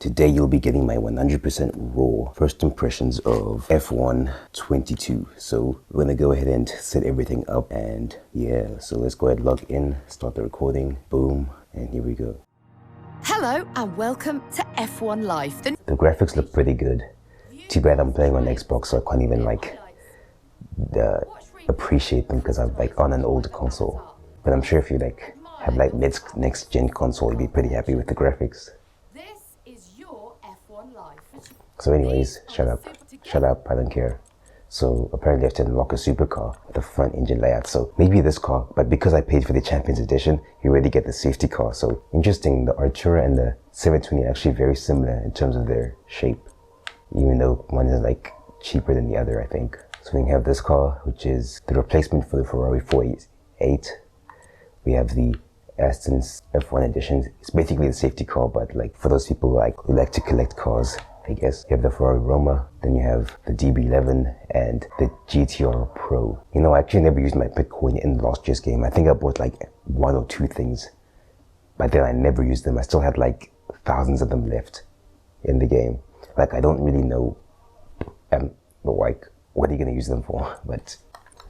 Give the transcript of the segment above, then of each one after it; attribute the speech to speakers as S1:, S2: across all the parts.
S1: Today you'll be getting my 100% raw first impressions of F1 22. So we're gonna go ahead and set everything up, and yeah, so let's go ahead, log in, start the recording, boom, and here we go.
S2: Hello and welcome to F1 Live.
S1: The graphics look pretty good. Too bad I'm playing on Xbox, so I can't even appreciate them because I'm on an old console. But I'm sure if you have next gen console, you'd be pretty happy with the graphics.
S2: This is your F1 Live.
S1: So anyways, shut up, I don't care. So apparently I have to unlock a supercar with a front engine layout. So maybe this car, but because I paid for the Champions Edition, you already get the safety car. So interesting, the Artura and the 720 are actually very similar in terms of their shape, even though one is cheaper than the other, I think. So we have this car, which is the replacement for the Ferrari 488. We have the Aston's F1 Edition. It's basically the safety car, but for those people who like to collect cars, I guess. You have the Ferrari Roma, then you have the DB11 and the GTR Pro. You know, I actually never used my Bitcoin in last year's game. I think I bought one or two things, but then I never used them. I still had thousands of them left in the game. I don't really know, what are you gonna use them for? But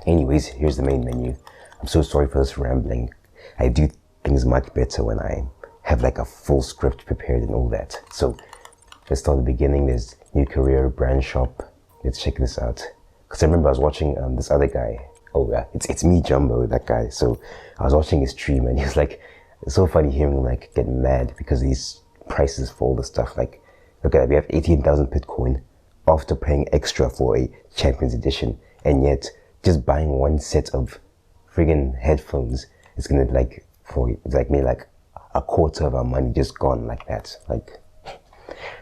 S1: anyways, here's the main menu. I'm so sorry for this rambling. I do things much better when I have a full script prepared and all that. So let's start at the beginning. There's new career, brand shop. Let's check this out. Because I remember I was watching this other guy. Oh yeah, it's me, Jumbo, that guy. So I was watching his stream and he's it's so funny hearing him get mad because these prices for all the stuff. Look at that, we have 18,000 Bitcoin after paying extra for a Champions Edition, and yet just buying one set of friggin' headphones is gonna me a quarter of our money just gone like that.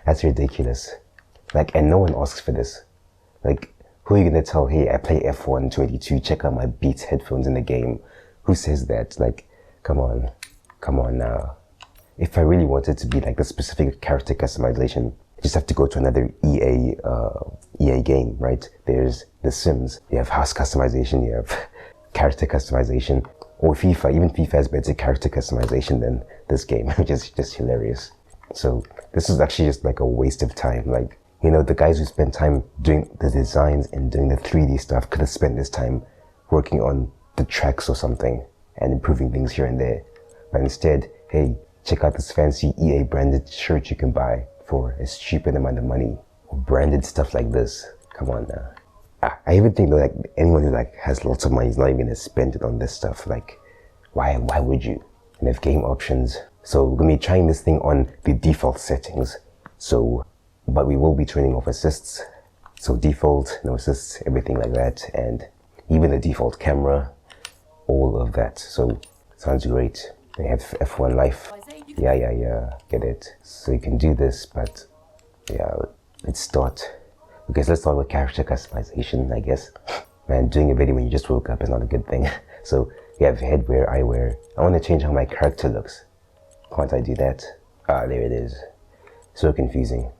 S1: That's ridiculous. And no one asks for this. Who are you gonna tell, hey, I play F1 22, check out my Beats headphones in the game? Who says that? Come on now. If I really wanted to be the specific character customization, I just have to go to another EA game, right? There's The Sims, you have house customization, you have character customization, or FIFA. Even FIFA has better character customization than this game, which is just hilarious. So this is actually just a waste of time. The guys who spend time doing the designs and doing the 3D stuff could have spent this time working on the tracks or something and improving things here and there. But instead, hey, check out this fancy EA branded shirt you can buy for a stupid amount of money. Or branded stuff like this. Come on now. I even think anyone who has lots of money is not even gonna spend it on this stuff. Why would you? And have game options. So we're gonna be trying this thing on the default settings. But we will be turning off assists. So default, no assists, everything like that, and even the default camera, all of that. So sounds great. We have F1 Life. Yeah, get it. So you can do this, but yeah, let's start. Okay, so let's start with character customization, I guess. Man, doing a video when you just woke up is not a good thing. So you have headwear, eyewear. I want to change how my character looks. Can't I do that? There it is. So confusing.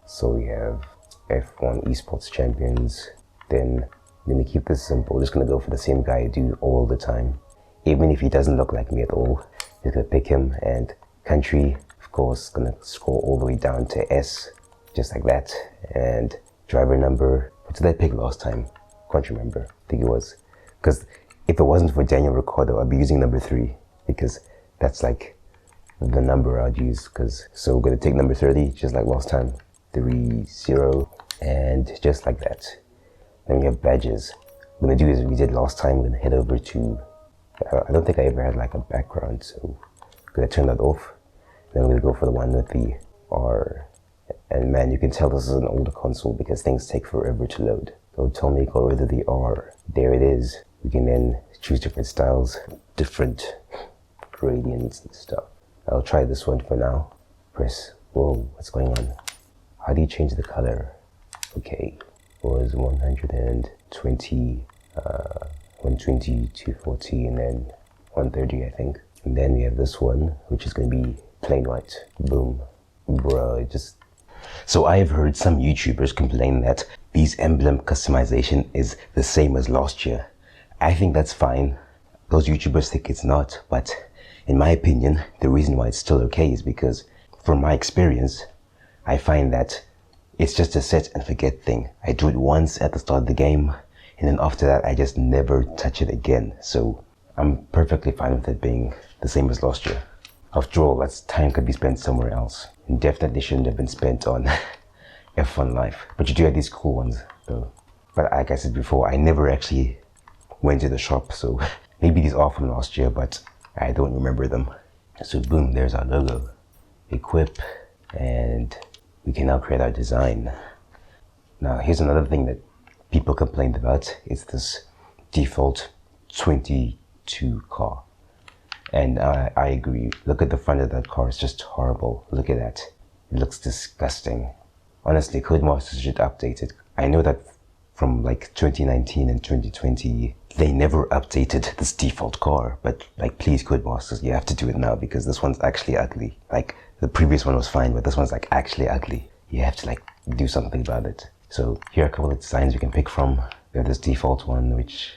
S1: So we have F1 Esports Champions. Then I'm going to keep this simple. Just going to go for the same guy I do all the time. Even if he doesn't look like me at all. Just going to pick him, and country, of course, going to scroll all the way down to S. Just like that. And driver number. What did I pick last time? Can't remember. I think it was. Because if it wasn't for Daniel Ricciardo, I'd be using number 3. Because that's the number I'd use. So we're going to take number 30, just like last time. 30, and just like that. Then we have badges. What we're going to do is we did last time. We're going to head over to, I don't think I ever had a background, so I'm going to turn that off. Then we're going to go for the one with the R. And man, you can tell this is an older console because things take forever to load. So tell me, go rid of the R. There it is. We can then choose different styles, different gradients and stuff. I'll try this one for now. Press, whoa, what's going on? How do you change the color? Okay, it was 120, 120, 240, and then 130, I think. And then we have this one, which is going to be plain white. Boom. Bro, So I have heard some YouTubers complain that these emblem customization is the same as last year. I think that's fine. Those YouTubers think it's not, but in my opinion, the reason why it's still okay is because, from my experience, I find that it's just a set and forget thing. I do it once at the start of the game, and then after that, I just never touch it again. So I'm perfectly fine with it being the same as last year. After all, that time could be spent somewhere else, and definitely shouldn't have been spent on F1 Live. But you do have these cool ones, though. But like I said before, I never actually went to the shop, so maybe these are from last year, but I don't remember them. So boom, there's our logo. Equip, and we can now create our design. Now here's another thing that people complained about. It's this default 22 car. And I agree. Look at the front of that car. It's just horrible. Look at that. It looks disgusting. Honestly, Codemasters should update it. I know that from like 2019 and 2020, they never updated this default car. But like, please, Codemasters, you have to do it now because this one's actually ugly. Like, the previous one was fine, but this one's like actually ugly. You have to like do something about it. So here are a couple of designs we can pick from. We have this default one, which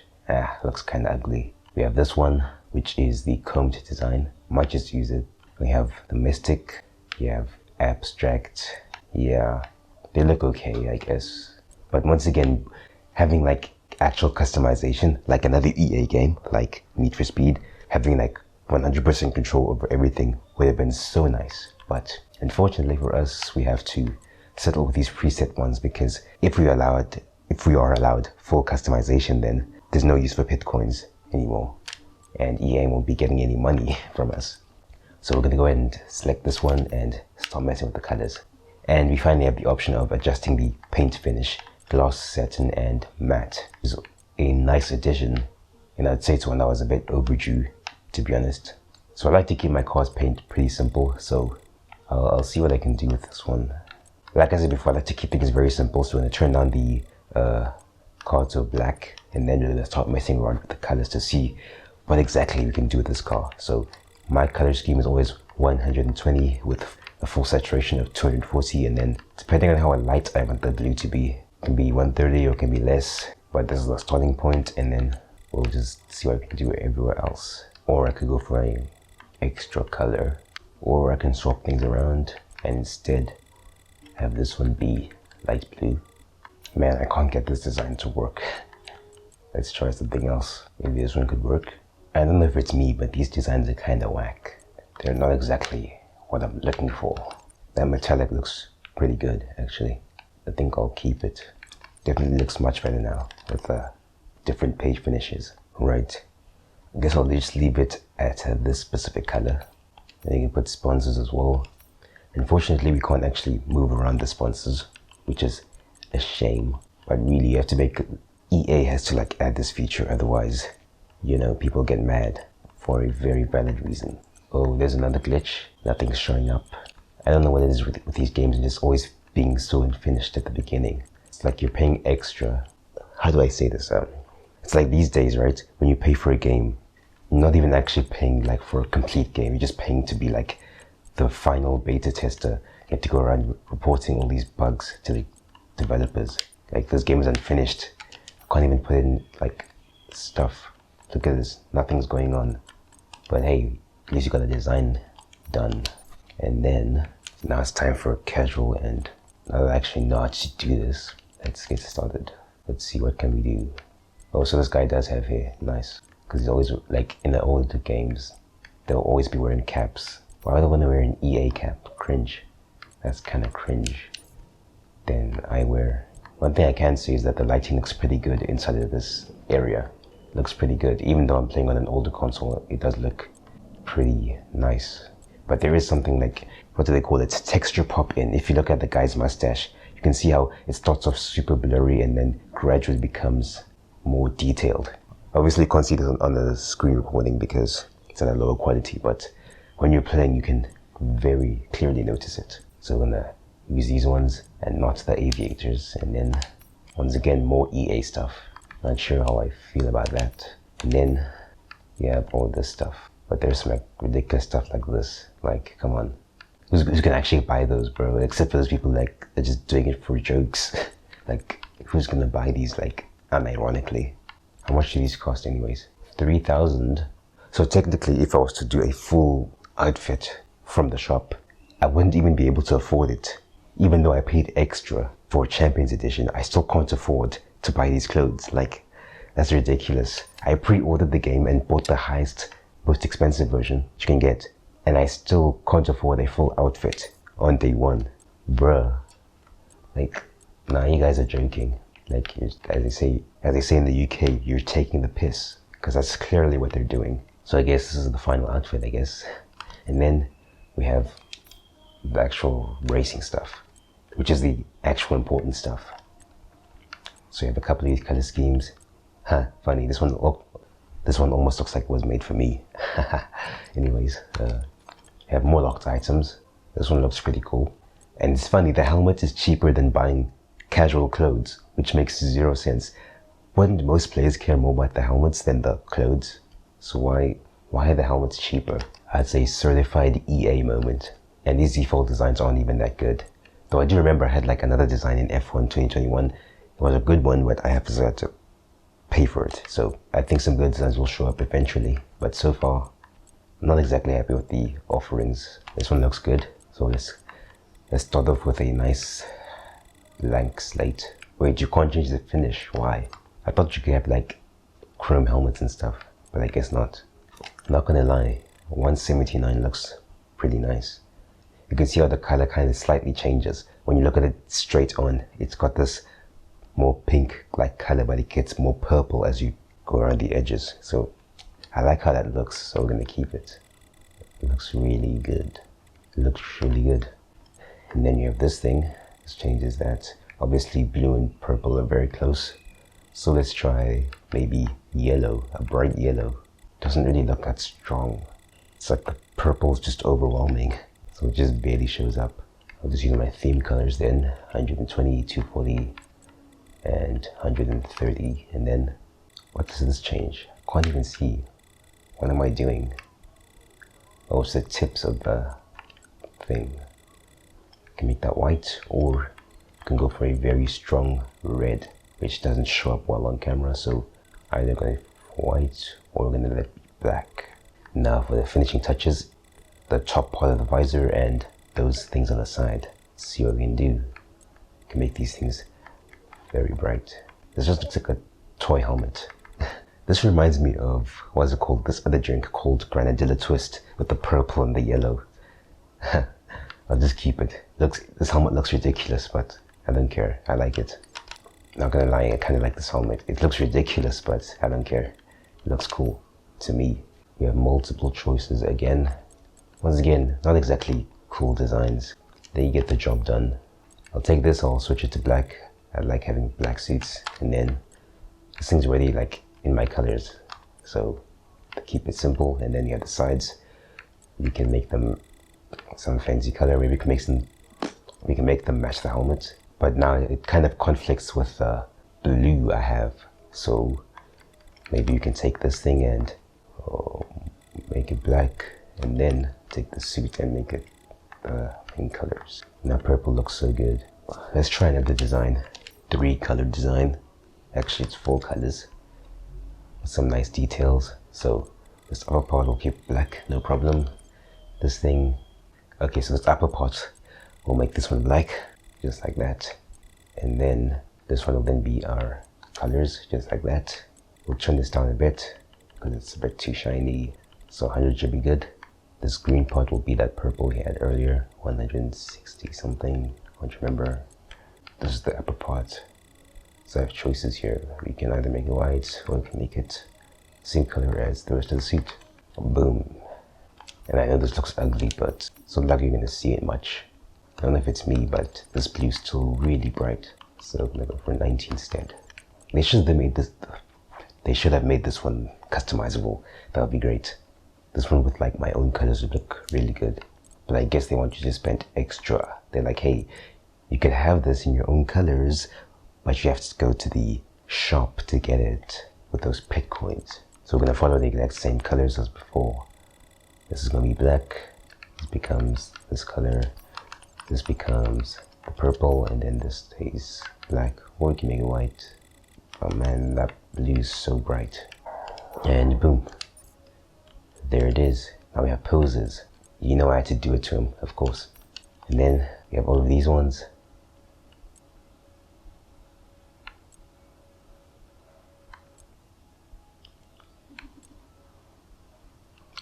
S1: looks kind of ugly. We have this one, which is the combed design. Might just use it. We have the Mystic. You have Abstract. Yeah, they look okay, I guess. But once again, having like actual customization, like another EA game, like Need for Speed, having like 100% control over everything would have been so nice. But unfortunately for us, we have to settle with these preset ones because if we are allowed full customization, then there's no use for Bitcoins anymore. And EA won't be getting any money from us. So we're going to go ahead and select this one and start messing with the colors. And we finally have the option of adjusting the paint finish, gloss, satin, and matte. It's a nice addition, and I'd say it's one that was a bit overdue, to be honest. So I like to keep my car's paint pretty simple, so I'll see what I can do with this one. Like I said before, I like to keep things very simple, so I'm going to turn down the car to black, and then we're going to start messing around with the colors to see what exactly we can do with this car. So my color scheme is always 120 with a full saturation of 240, and then depending on how light I want the blue to be, it can be 130 or it can be less, but this is the starting point, and then we'll just see what we can do everywhere else. Or I could go for an extra color, or I can swap things around and instead have this one be light blue. Man, I can't get this design to work. Let's try something else. Maybe this one could work. I don't know if it's me, but these designs are kind of whack. They're not exactly what I'm looking for. That metallic looks pretty good, actually. I think I'll keep it. Definitely looks much better now with different page finishes. Right. I guess I'll just leave it at this specific color. Then you can put sponsors as well. Unfortunately, we can't actually move around the sponsors, which is a shame. But really, you have to make EA has to like add this feature, otherwise, you know, people get mad for a very valid reason. Oh, there's another glitch. Nothing's showing up. I don't know what it is with these games and just always being so unfinished at the beginning. It's like you're paying extra. How do I say this? It's like these days, right? When you pay for a game, you're not even actually paying like for a complete game. You're just paying to be like the final beta tester. You have to go around reporting all these bugs to the developers. Like, this game is unfinished. I can't even put in like stuff. Look at this, nothing's going on. But hey, at least you got a design done. And then now it's time for casual, and I don't actually know how to do this. Let's get started. Let's see, what can we do? Oh, so this guy does have hair. Nice. Because he's always, like, in the older games, they'll always be wearing caps. Why would I want to wear an EA cap? Cringe. That's kind of cringe. Then I wear... One thing I can say is that the lighting looks pretty good inside of this area. Looks pretty good. Even though I'm playing on an older console, it does look pretty nice. But there is something like, what do they call it? Texture pop in. If you look at the guy's mustache, you can see how it starts off super blurry and then gradually becomes more detailed. Obviously you can't see this on the screen recording because it's at a lower quality, but when you're playing you can very clearly notice it. So I'm gonna use these ones and not the aviators, and then once again more EA stuff. Not sure how I feel about that. And then you have all this stuff, but there's some like ridiculous stuff like this. Like, come on, who's gonna actually buy those, bro? Except for those people like they're just doing it for jokes. Like, who's gonna buy these, like, unironically? How much do these cost anyways? 3,000. So technically, if I was to do a full outfit from the shop, I wouldn't even be able to afford it even though I paid extra for Champions Edition, I still can't afford to buy these clothes. Like, that's ridiculous. I pre-ordered the game and bought the highest, most expensive version you can get, and I still can't afford a full outfit on day one. Bruh. Like, nah, you guys are joking. Like, as they say in the UK, you're taking the piss, because that's clearly what they're doing. So I guess this is the final outfit, I guess. And then we have the actual racing stuff, which is the actual important stuff. So you have a couple of these color schemes. Funny, this one almost looks like it was made for me. Anyways, you have more locked items. This one looks pretty cool. And it's funny, the helmet is cheaper than buying casual clothes, which makes zero sense. Wouldn't most players care more about the helmets than the clothes? So why are the helmets cheaper? I'd say certified EA moment. And these default designs aren't even that good. Though I do remember I had like another design in F1 2021. It was a good one, but I had to pay for it. So I think some good designs will show up eventually. But so far, I'm not exactly happy with the offerings. This one looks good. So let's start off with a nice blank slate. Wait, you can't change the finish. Why? I thought you could have like chrome helmets and stuff, but I guess not. Not gonna lie, 179 looks pretty nice. You can see how the color kind of slightly changes. When you look at it straight on, it's got this more pink like color, but it gets more purple as you go around the edges. So I like how that looks, so we're gonna keep it. It looks really good. It looks really good. And then you have this thing. This changes that. Obviously blue and purple are very close. So let's try maybe yellow, a bright yellow. Doesn't really look that strong. It's like the purple's just overwhelming. So it just barely shows up. I'll just use my theme colors then. 120, 240, and 130. And then, what does this change? I can't even see. What am I doing? Oh, it's the tips of the thing. You can make that white, or you can go for a very strong red, which doesn't show up well on camera. So either going for white or we're going to let it be black. Now for the finishing touches, the top part of the visor and those things on the side. Let's see what we can do. You can make these things very bright. This just looks like a toy helmet. This reminds me of, what's it called? This other drink called Granadilla Twist with the purple and the yellow. I'll just keep it. This helmet looks ridiculous, but I don't care. I like it. Not gonna lie, I kind of like this helmet. It looks ridiculous, but I don't care. It looks cool to me. We have multiple choices again. Once again, not exactly cool designs. Then you get the job done. I'll take this, I'll switch it to black. I like having black suits. And then this thing's already like in my colors. So to keep it simple, and then you have the sides. You can make them some fancy color. Maybe we can make them match the helmet. But now it kind of conflicts with the blue I have. So maybe you can take this thing and make it black, and then take the suit and make it pink colors. Now purple looks so good. Let's try another design. 3-color design. Actually, it's 4 colors with some nice details. So this upper part will keep black, no problem. This thing, okay, so this upper part will make this one black, just like that. And then this one will then be our colors, just like that. We'll turn this down a bit because it's a bit too shiny. So 100 should be good. This green part will be that purple we had earlier, 160 something, I don't remember. This is the upper part. So I have choices here. We can either make it white or we can make it same color as the rest of the suit. Boom. And I know this looks ugly, but it's not like you're gonna see it much. I don't know if it's me, but this blue's still really bright. So I'm gonna go for 90 instead. They should have made this one customizable. That would be great. This one with like my own colors would look really good. But I guess they want you to spend extra. They're like, hey, you could have this in your own colors, but you have to go to the shop to get it with those pit coins. So we're gonna follow the exact same colors as before. This is gonna be black. This becomes this color. This becomes the purple, and then this stays black. Or you can make it white. Oh man, that blue is so bright. And boom. There it is. Now we have poses. You know I had to do it to him, of course. And then we have all of these ones.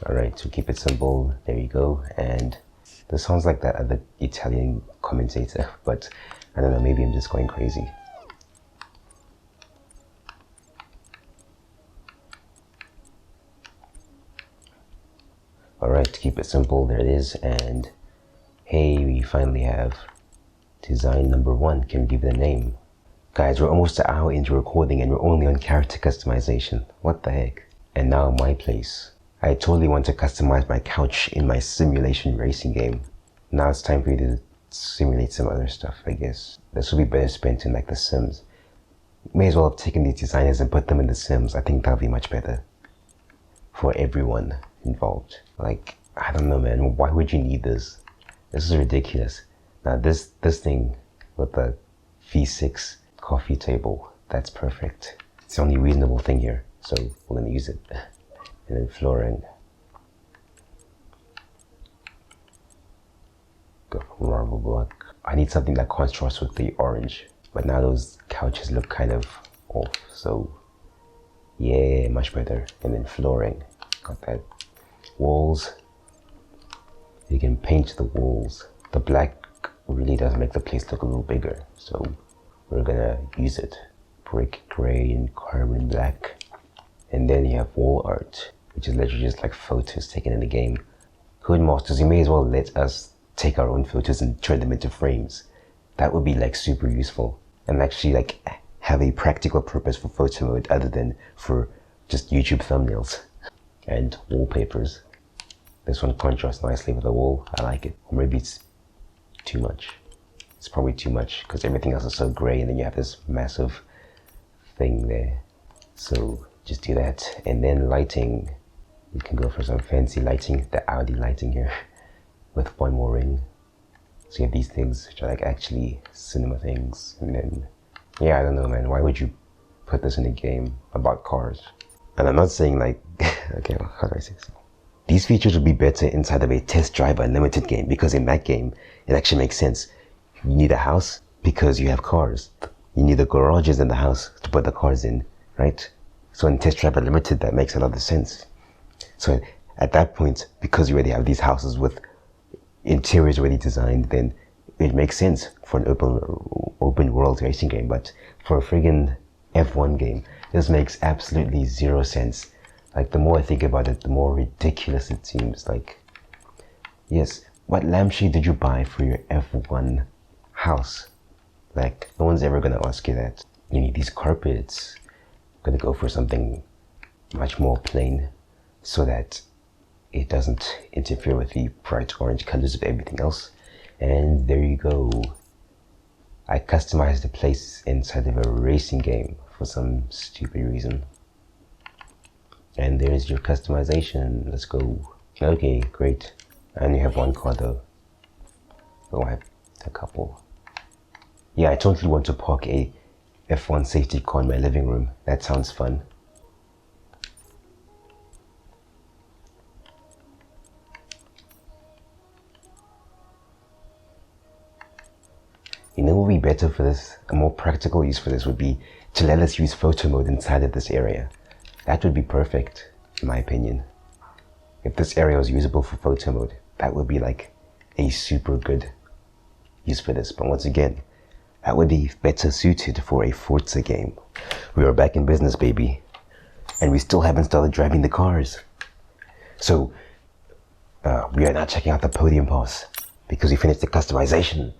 S1: Alright, to keep it simple, there you go. And this sounds like that other Italian commentator, but I don't know, maybe I'm just going crazy. Alright, to keep it simple, there it is. And hey, we finally have design number 1. Can we give it a name? Guys, we're almost an hour into recording and we're only on character customization. What the heck? And now my place. I totally want to customize my couch in my simulation racing game. Now it's time for you to simulate some other stuff, I guess. This will be better spent in like The Sims. May as well have taken these designers and put them in The Sims. I think that'll be much better for everyone involved. Like, I don't know, man. Why would you need this? This is ridiculous. Now this thing with the V6 coffee table, that's perfect. It's the only reasonable thing here, so we're gonna use it. And then flooring. Go for marble block. I need something that contrasts with the orange, but now those couches look kind of off, so yeah, much better. And then flooring, got that. Walls, you can paint the walls. The black really does make the place look a little bigger, so we're gonna use it. Brick gray and carbon black. And then you have wall art, which is literally just like photos taken in the game. Codemasters, you may as well let us take our own photos and turn them into frames. That would be like super useful and actually like have a practical purpose for photo mode other than for just YouTube thumbnails. And wallpapers. This one contrasts nicely with the wall. I like it. Or maybe it's too much. It's probably too much because everything else is so gray and then you have this massive thing there. So just do that. And then lighting. You can go for some fancy lighting, the Audi lighting here with one more ring. So you have these things which are like actually cinema things. And then, yeah, I don't know, man. Why would you put this in a game about cars? And I'm not saying like, okay, well, how do I say this? These features would be better inside of a Test Drive Unlimited game because in that game, it actually makes sense. You need a house because you have cars. You need the garages in the house to put the cars in, right? So in Test Drive Unlimited, that makes a lot of sense. So at that point, because you already have these houses with interiors already designed, then it makes sense for an open world racing game. But for a friggin' F1 game, this makes absolutely zero sense. Like, the more I think about it, the more ridiculous it seems. Like, yes, what lampshade did you buy for your F1 house? Like, no one's ever gonna ask you that. You need these carpets. I'm gonna go for something much more plain so that it doesn't interfere with the bright orange colors of everything else. And there you go. I customized the place inside of a racing game for some stupid reason. And there's your customization. Let's go. Okay, great. I only have one car though. Oh, I have a couple. Yeah, I totally want to park a F1 safety car in my living room. That sounds fun. You know what would be better for this? A more practical use for this would be to let us use photo mode inside of this area. That would be perfect, in my opinion. If this area was usable for photo mode, that would be like a super good use for this. But once again, that would be better suited for a Forza game. We are back in business, baby. And we still haven't started driving the cars. So, we are now checking out the podium pass because we finished the customization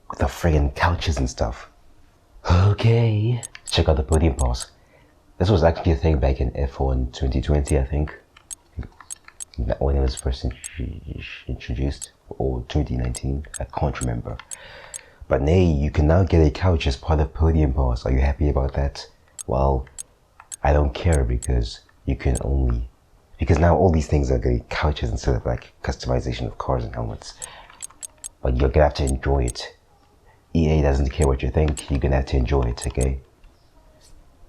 S1: with the friggin' couches and stuff. Okay, check out the podium pass. This was actually a thing back in F1 2020, I think. When it was first introduced, or 2019, I can't remember. But nay, you can now get a couch as part of Podium Pass. Are you happy about that? Well, I don't care because now all these things are getting couches instead of like customization of cars and helmets. But you're gonna have to enjoy it. EA doesn't care what you think, you're gonna have to enjoy it, okay?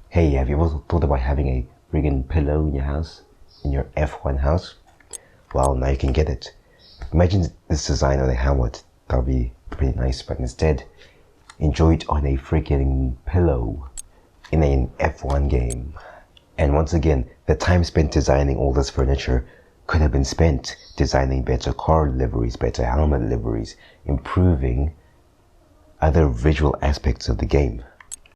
S1: Hey, have you ever thought about having a friggin' pillow in your house? In your F1 house? Well, now you can get it. Imagine this design on a helmet That would be pretty nice, but instead, enjoy it on a freaking pillow in an F1 game. And once again, the time spent designing all this furniture could have been spent designing better car liveries, better helmet liveries, improving other visual aspects of the game.